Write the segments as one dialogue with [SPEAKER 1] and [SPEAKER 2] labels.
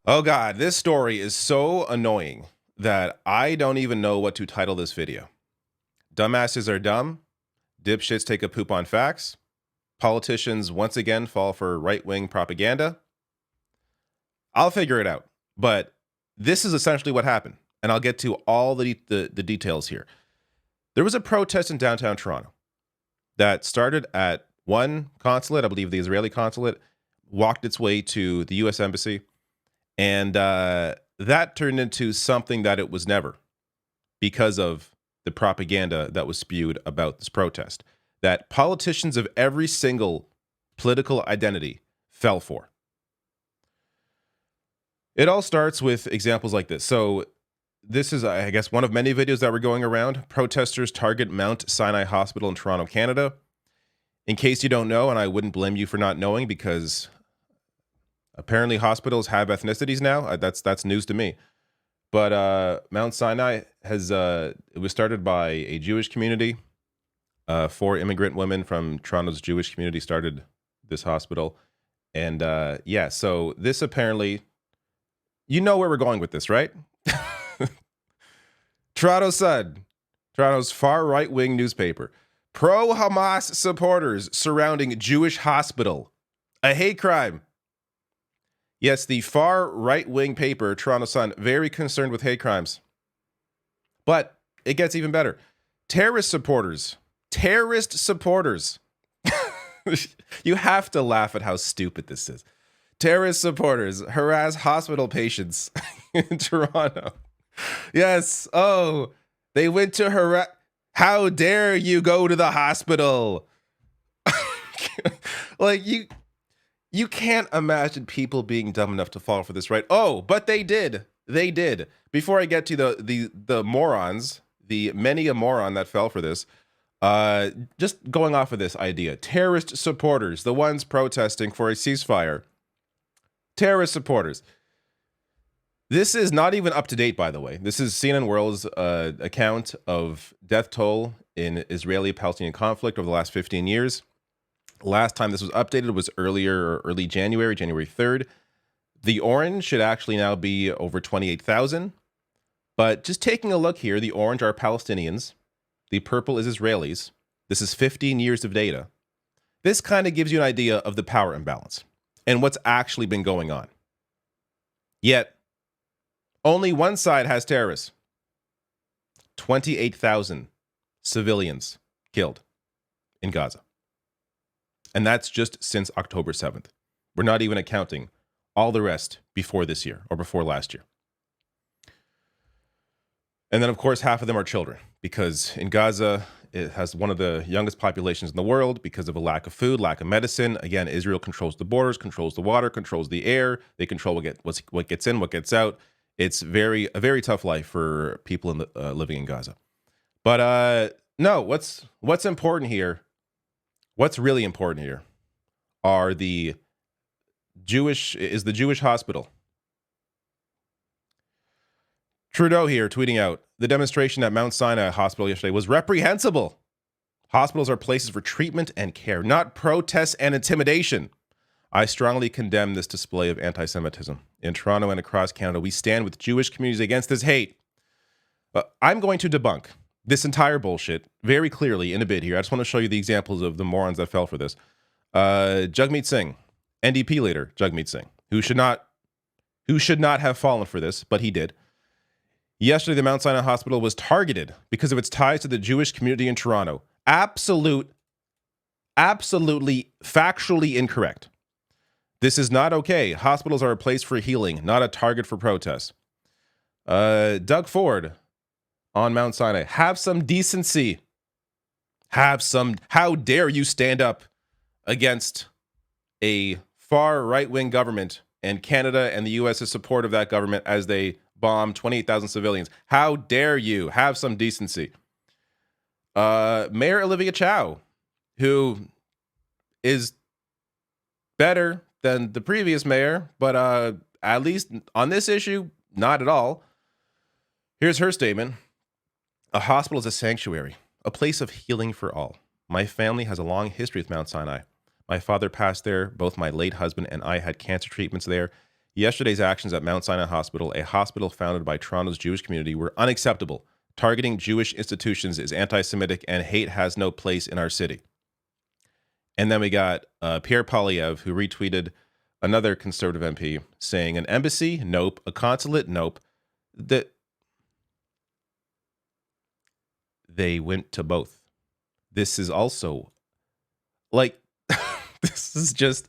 [SPEAKER 1] Oh God, this story is so annoying that I don't even know what to title this video. Dumbasses are dumb. Dipshits take a poop on facts. Politicians once again fall for right-wing propaganda. I'll figure it out. But this is essentially what happened. And I'll get to all the details here. There was a protest in downtown Toronto that started at one consulate, I believe the Israeli consulate, walked its way to the U.S. Embassy. And that turned into something that it was never because of the propaganda that was spewed about this protest that politicians of every single political identity fell for. It all starts with examples like this. So this is, I guess, one of many videos that were going around. Protesters target Mount Sinai Hospital in Toronto, Canada. In case you don't know, and I wouldn't blame you for not knowing because apparently hospitals have ethnicities now. That's news to me. But Mount Sinai has it was started by a Jewish community. 4 immigrant women from Toronto's Jewish community started this hospital. And yeah, so this apparently, you know where we're going with this, right? Toronto Sun, Toronto's far right-wing newspaper. Pro-Hamas supporters surrounding Jewish hospital. A hate crime. Yes, the far right-wing paper, Toronto Sun, very concerned with hate crimes. But it gets even better. Terrorist supporters. You have to laugh at how stupid this is. Terrorist supporters harass hospital patients in Toronto. Yes. Oh, they went to harass. How dare you go to the hospital? Like, you can't imagine people being dumb enough to fall for this, right? Oh, but they did. They did. Before I get to the morons, the many a moron that fell for this, just going off of this idea, terrorist supporters, the ones protesting for a ceasefire, terrorist supporters. This is not even up to date, by the way. This is CNN World's account of death toll in Israeli-Palestinian conflict over the last 15 years. Last time this was updated was early January, January 3rd. The orange should actually now be over 28,000. But just taking a look here, the orange are Palestinians. The purple is Israelis. This is 15 years of data. This kind of gives you an idea of the power imbalance and what's actually been going on. Yet, only one side has terrorists. 28,000 civilians killed in Gaza. And that's just since October 7th. We're not even accounting all the rest before this year or before last year. And then, of course, half of them are children because in Gaza, it has one of the youngest populations in the world because of a lack of food, lack of medicine. Again, Israel controls the borders, controls the water, controls the air. They control what gets in, what gets out. It's a very tough life for people living in Gaza. But no, what's important here? What's really important here are the Jewish hospital. Trudeau here tweeting out, the demonstration at Mount Sinai Hospital yesterday was reprehensible. Hospitals are places for treatment and care, not protests and intimidation. I strongly condemn this display of anti-Semitism. In Toronto and across Canada, we stand with Jewish communities against this hate. I'm going to debunk this entire bullshit very clearly in a bit here. I just want to show you the examples of the morons that fell for this. Jagmeet Singh, NDP leader Jagmeet Singh, who should not have fallen for this, but he did. Yesterday, the Mount Sinai Hospital was targeted because of its ties to the Jewish community in Toronto. Absolutely factually incorrect. This is not okay. Hospitals are a place for healing, not a target for protests. Doug Ford on Mount Sinai. Have some decency. How dare you stand up against a far right-wing government and Canada and the U.S.'s support of that government as they bomb 28,000 civilians. How dare you? Have some decency. Mayor Olivia Chow, who is better than the previous mayor, but at least on this issue, not at all. Here's her statement. A hospital is a sanctuary, a place of healing for all. My family has a long history with Mount Sinai. My father passed there. Both my late husband and I had cancer treatments there. Yesterday's actions at Mount Sinai Hospital, a hospital founded by Toronto's Jewish community, were unacceptable. Targeting Jewish institutions is anti-Semitic, and hate has no place in our city. And then we got Pierre Poilievre, who retweeted another conservative MP saying, an embassy? Nope. A consulate? Nope. They went to both. This is also, like, this is just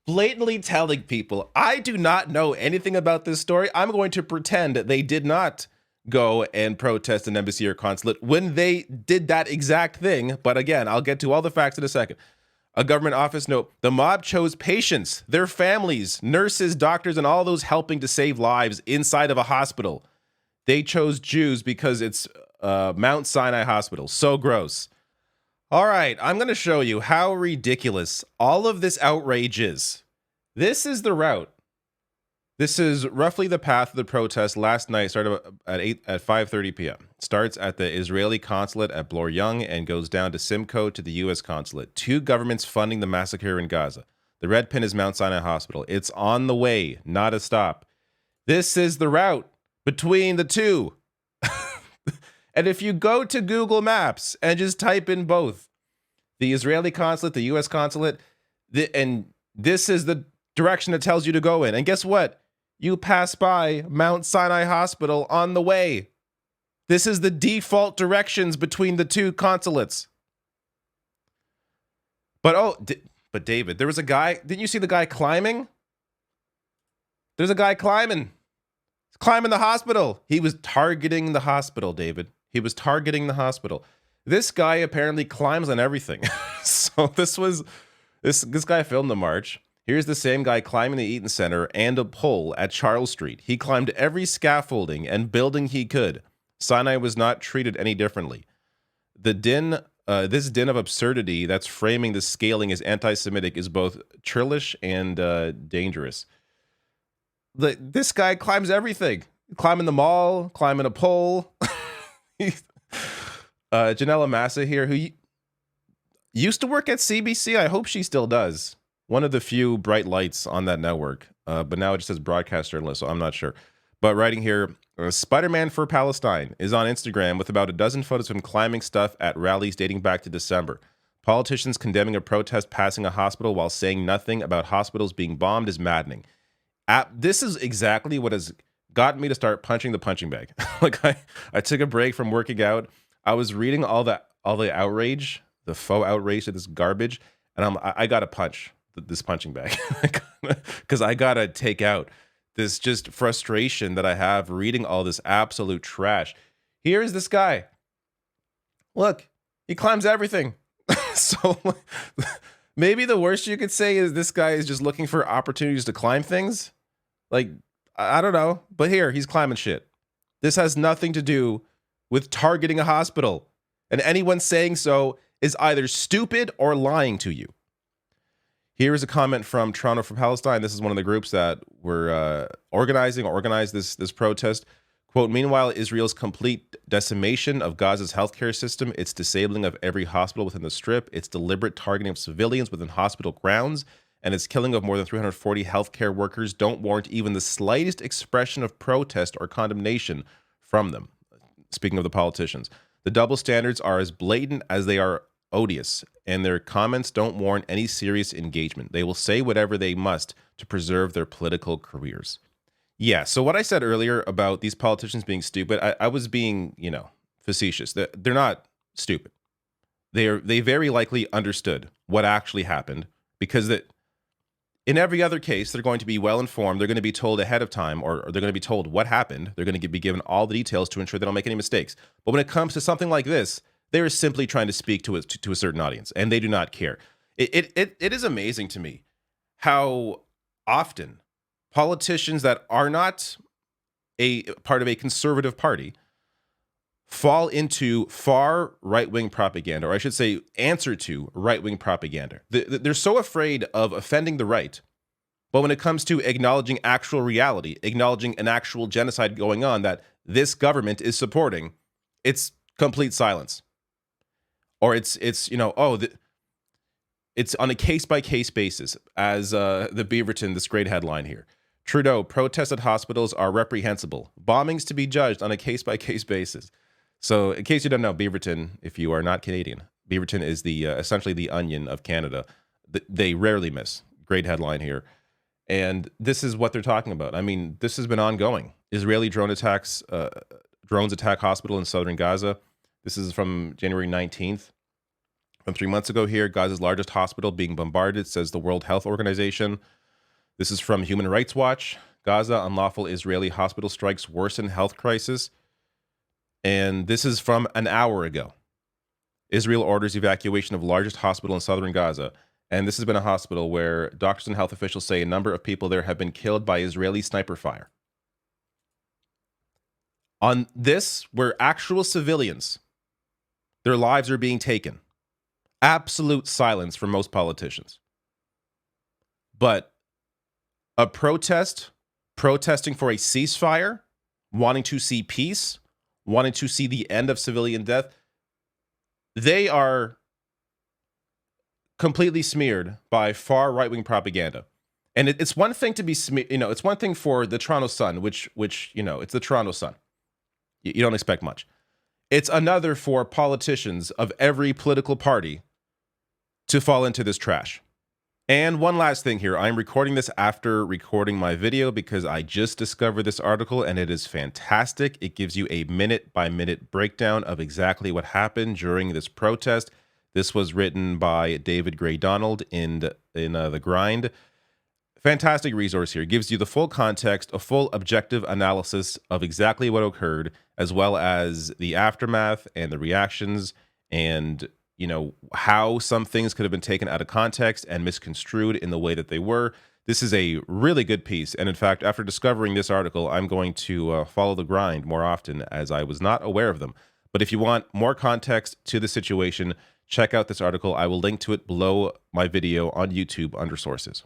[SPEAKER 1] blatantly telling people, I do not know anything about this story. I'm going to pretend they did not go and protest an embassy or consulate when they did that exact thing. But again, I'll get to all the facts in a second. A government office note, the mob chose patients, their families, nurses, doctors, and all those helping to save lives inside of a hospital. They chose Jews because it's Mount Sinai Hospital. So gross. All right, I'm going to show you how ridiculous all of this outrage is. This is the route. This is roughly the path of the protest last night. Started at 5:30 p.m. Starts at the Israeli consulate at Bloor-Young and goes down to Simcoe to the U.S. consulate. Two governments funding the massacre in Gaza. The red pin is Mount Sinai Hospital. It's on the way, not a stop. This is the route between the two. And if you go to Google Maps and just type in both, the Israeli consulate, the U.S. consulate, and this is the direction it tells you to go in. And guess what? You pass by Mount Sinai Hospital on the way. This is the default directions between the two consulates. But but David, there was a guy. Didn't you see the guy climbing? There's a guy climbing the hospital. He was targeting the hospital, David. He was targeting the hospital. This guy apparently climbs on everything. So this guy filmed the march. Here's the same guy climbing the Eaton Center and a pole at Charles Street. He climbed every scaffolding and building he could. Sinai was not treated any differently. This din of absurdity that's framing the scaling as anti-Semitic is both churlish and dangerous. This guy climbs everything. Climbing the mall, climbing a pole. Janella Massa here, who used to work at CBC. I hope she still does. One of the few bright lights on that network. But now it just says broadcast journalist, so I'm not sure. But writing here, Spider-Man for Palestine is on Instagram with about a dozen photos of him climbing stuff at rallies dating back to December. Politicians condemning a protest passing a hospital while saying nothing about hospitals being bombed is maddening. This is exactly what has gotten me to start punching the punching bag. Like I took a break from working out. I was reading all the outrage, the faux outrage of this garbage, and I got to punch this punching bag because I got to take out this just frustration that I have reading all this absolute trash. Here's this guy. Look, he climbs everything. So maybe the worst you could say is this guy is just looking for opportunities to climb things. Like, I don't know, but here, he's climbing shit. This has nothing to do with targeting a hospital. And anyone saying so is either stupid or lying to you. Here is a comment from Toronto for Palestine. This is one of the groups that were organized this protest. Quote, meanwhile, Israel's complete decimation of Gaza's healthcare system, its disabling of every hospital within the Strip, its deliberate targeting of civilians within hospital grounds, and its killing of more than 340 healthcare workers don't warrant even the slightest expression of protest or condemnation from them. Speaking of the politicians, the double standards are as blatant as they are odious, and their comments don't warrant any serious engagement. They will say whatever they must to preserve their political careers. Yeah, so what I said earlier about these politicians being stupid, I was being, facetious. They're not stupid. They very likely understood what actually happened, because in every other case, they're going to be well informed. They're going to be told ahead of time, or they're going to be told what happened. They're going to be given all the details to ensure they don't make any mistakes. But when it comes to something like this, they are simply trying to speak to a certain audience, and they do not care. It is amazing to me how often politicians that are not a part of a conservative party fall into far right-wing propaganda, or I should say answer to right-wing propaganda. They're so afraid of offending the right, but when it comes to acknowledging actual reality, acknowledging an actual genocide going on that this government is supporting, it's complete silence. Or it's it's on a case-by-case basis, as the Beaverton, this great headline here. Trudeau, protests at hospitals are reprehensible. Bombings to be judged on a case-by-case basis. So, in case you don't know, Beaverton, if you are not Canadian, Beaverton is the essentially the Onion of Canada. They rarely miss. Great headline here. And this is what they're talking about. I mean, this has been ongoing. Israeli drones attack hospital in southern Gaza. This is from January 19th. From 3 months ago here, Gaza's largest hospital being bombarded, says the World Health Organization. This is from Human Rights Watch. Gaza, unlawful Israeli hospital strikes worsen health crisis. And this is from an hour ago. Israel orders evacuation of largest hospital in southern Gaza. And this has been a hospital where doctors and health officials say a number of people there have been killed by Israeli sniper fire. On this, where actual civilians, their lives are being taken. Absolute silence from most politicians. But a protesting for a ceasefire, wanting to see peace, wanting to see the end of civilian death, they are completely smeared by far right-wing propaganda. And it's one thing to be smeared, it's one thing for the Toronto Sun, which it's the Toronto Sun. You don't expect much. It's another for politicians of every political party to fall into this trash. And one last thing here. I'm recording this after recording my video because I just discovered this article and it is fantastic. It gives you a minute-by-minute breakdown of exactly what happened during this protest. This was written by David Gray Donald in The Grind. Fantastic resource here. It gives you the full context, a full objective analysis of exactly what occurred, as well as the aftermath and the reactions and how some things could have been taken out of context and misconstrued in the way that they were. This is a really good piece. And in fact, after discovering this article, I'm going to follow The Grind more often, as I was not aware of them. But if you want more context to the situation, check out this article. I will link to it below my video on YouTube under sources.